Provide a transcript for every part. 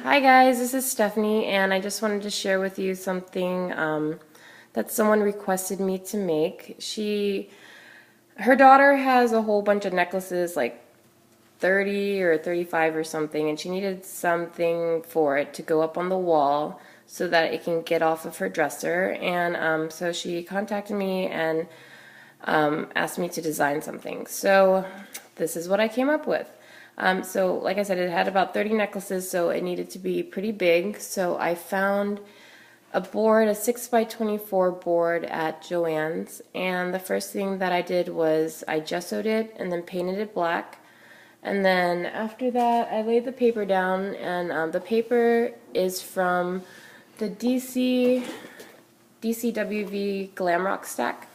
Hi guys, this is Stephanie, and I just wanted to share with you something that someone requested me to make. Her daughter has a whole bunch of necklaces, like 30 or 35 or something, and she needed something for it to go up on the wall so that it can get off of her dresser. And so she contacted me and asked me to design something. So this is what I came up with. So like I said, it had about 30 necklaces, so it needed to be pretty big. So I found a board, a 6x24 board at Joann's, and the first thing that I did was I gessoed it and then painted it black. And then after that, I laid the paper down, and the paper is from the DCWV Glam Rock stack.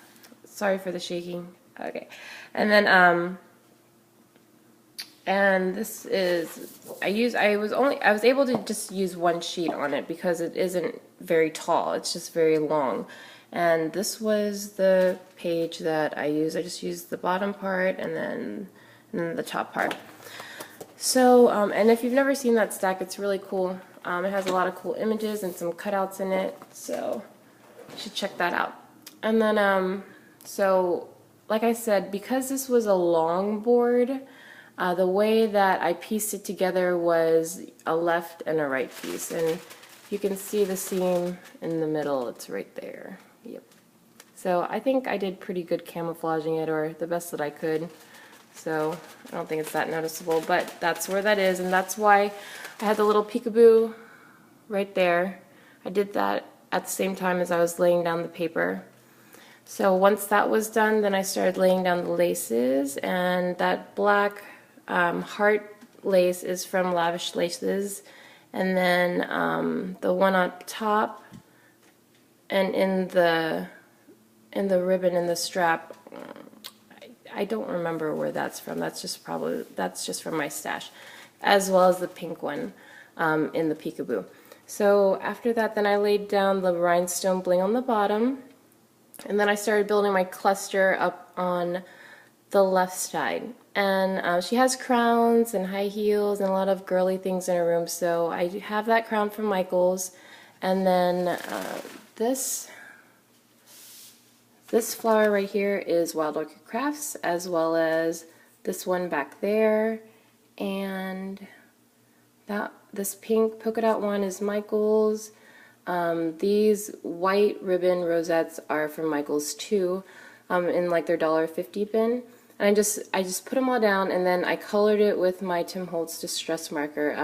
Sorry for the shaking. Okay. And then and this is I was able to just use one sheet on it because it isn't very tall, it's just very long. And this was the page that I used. I just used the bottom part and then the top part. So and if you've never seen that stack, it's really cool. It has a lot of cool images and some cutouts in it, so you should check that out. And then so like I said, because this was a long board, the way that I pieced it together was a left and a right piece, and you can see the seam in the middle. It's right there. Yep. So I think I did pretty good camouflaging it, or the best that I could. So I don't think it's that noticeable, but that's where that is, and that's why I had the little peekaboo right there. I did that at the same time as I was laying down the paper. So once that was done, then I started laying down the laces, and that black heart lace is from Lavish Laces, and then the one on top and in the ribbon in the strap, I don't remember where that's from. That's just from my stash, as well as the pink one in the peekaboo. So after that, then I laid down the rhinestone bling on the bottom, and then I started building my cluster up on the left side. And she has crowns and high heels and a lot of girly things in her room, so I have that crown from Michaels. And then this flower right here is Wild Orchid Crafts, as well as this one back there, and this pink polka dot one is Michaels. These white ribbon rosettes are from Michaels too, in like their $1.50 bin. And I just put them all down, and then I colored it with my Tim Holtz Distress Marker,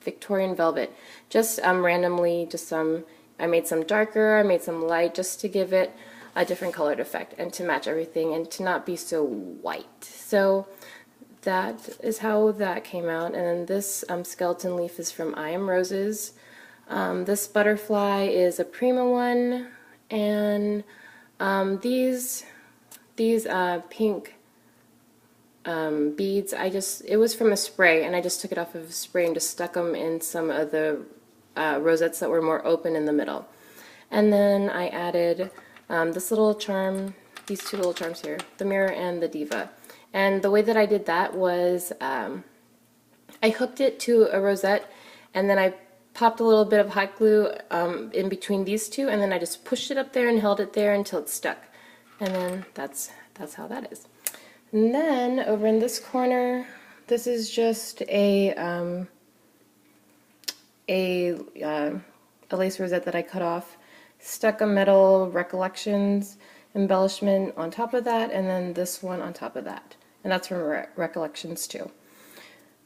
Victorian Velvet. Just randomly, I made some darker, I made some light, just to give it a different colored effect and to match everything and to not be so white. So that is how that came out. And then this skeleton leaf is from I Am Roses. This butterfly is a Prima one, and these pink beads, it was from a spray, and I just took it off of a spray and just stuck them in some of the rosettes that were more open in the middle. And then I added this little charm, these two little charms here, the mirror and the diva. And the way that I did that was I hooked it to a rosette, and then I popped a little bit of hot glue in between these two, and then I just pushed it up there and held it there until it stuck. And then that's how that is. And then over in this corner, this is just a lace rosette that I cut off, stuck a metal Recollections embellishment on top of that, and then this one on top of that, and that's from Recollections too.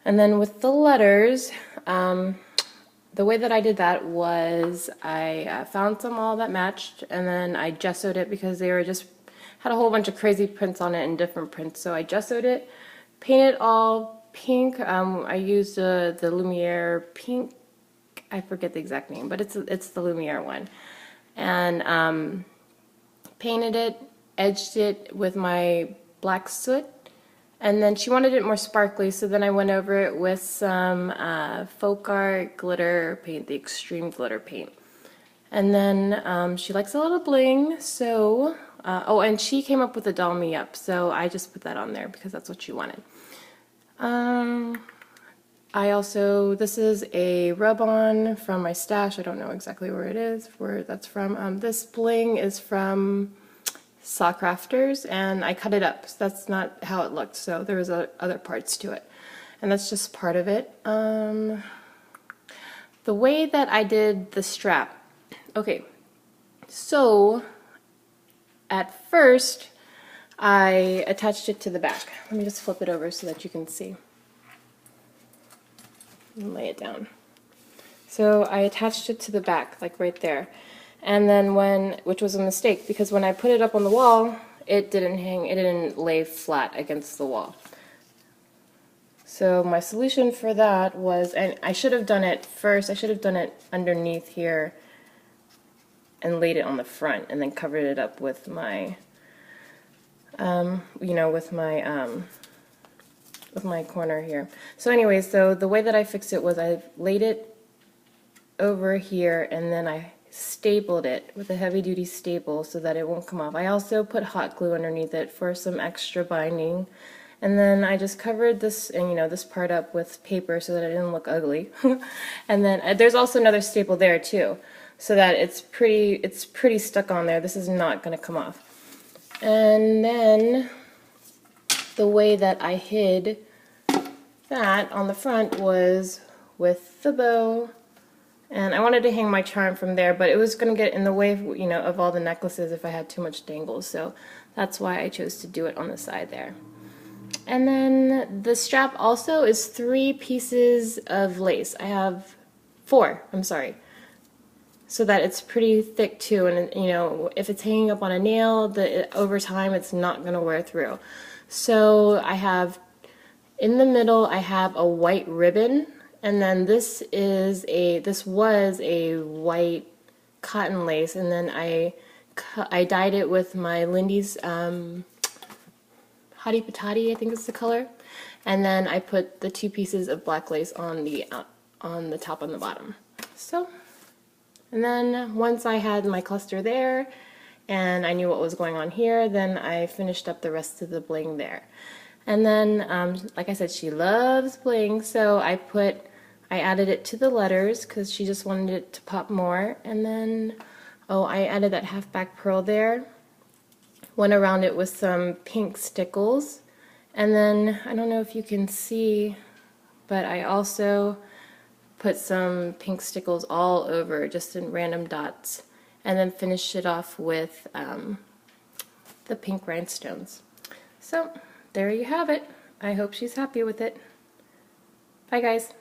And then with the letters, the way that I did that was I found some all that matched, and then I gessoed it because they were just had a whole bunch of crazy prints on it and different prints. So I gessoed it, painted all pink. I used the Lumiere pink. I forget the exact name, but it's the Lumiere one. And painted it, edged it with my black soot. And then she wanted it more sparkly, so then I went over it with some Folk Art glitter paint, the Extreme Glitter paint. And then she likes a little bling, so oh, and she came up with a Doll Me Up, so I just put that on there because that's what she wanted. This is a rub-on from my stash. I don't know exactly where it is, where that's from. This bling is from Saw Crafters, and I cut it up. So that's not how it looked, so there was other parts to it. And that's just part of it. The way that I did the strap. Okay, so at first I attached it to the back. Let me just flip it over so that you can see. And lay it down. So I attached it to the back, like right there. And then which was a mistake, because when I put it up on the wall, it didn't lay flat against the wall. So my solution for that was, and I should have done it first, I should have done it underneath here and laid it on the front and then covered it up with my, with my corner here. So anyway, so the way that I fixed it was I laid it over here and then I stapled it with a heavy-duty staple so that it won't come off. I also put hot glue underneath it for some extra binding, and then I just covered this and this part up with paper so that it didn't look ugly. And then there's also another staple there too, so that it's pretty stuck on there. This is not going to come off. And then the way that I hid that on the front was with the bow, and I wanted to hang my charm from there, but it was going to get in the way of all the necklaces if I had too much dangles, so that's why I chose to do it on the side there. And then the strap also is 3 pieces of lace. I have 4, I'm sorry, so that it's pretty thick too, and if it's hanging up on a nail, over time it's not going to wear through. So I have, in the middle I have a white ribbon, and then this was a white cotton lace, and then I dyed it with my Lindy's Hottie Patati, I think is the color, and then I put the 2 pieces of black lace on the top and the bottom. So, and then once I had my cluster there and I knew what was going on here, then I finished up the rest of the bling there. And then, like I said, she loves bling, so I added it to the letters because she just wanted it to pop more. And then, I added that half back pearl there. Went around it with some pink stickles. And then, I don't know if you can see, but I also put some pink stickles all over, just in random dots. And then finished it off with the pink rhinestones. So, there you have it. I hope she's happy with it. Bye guys.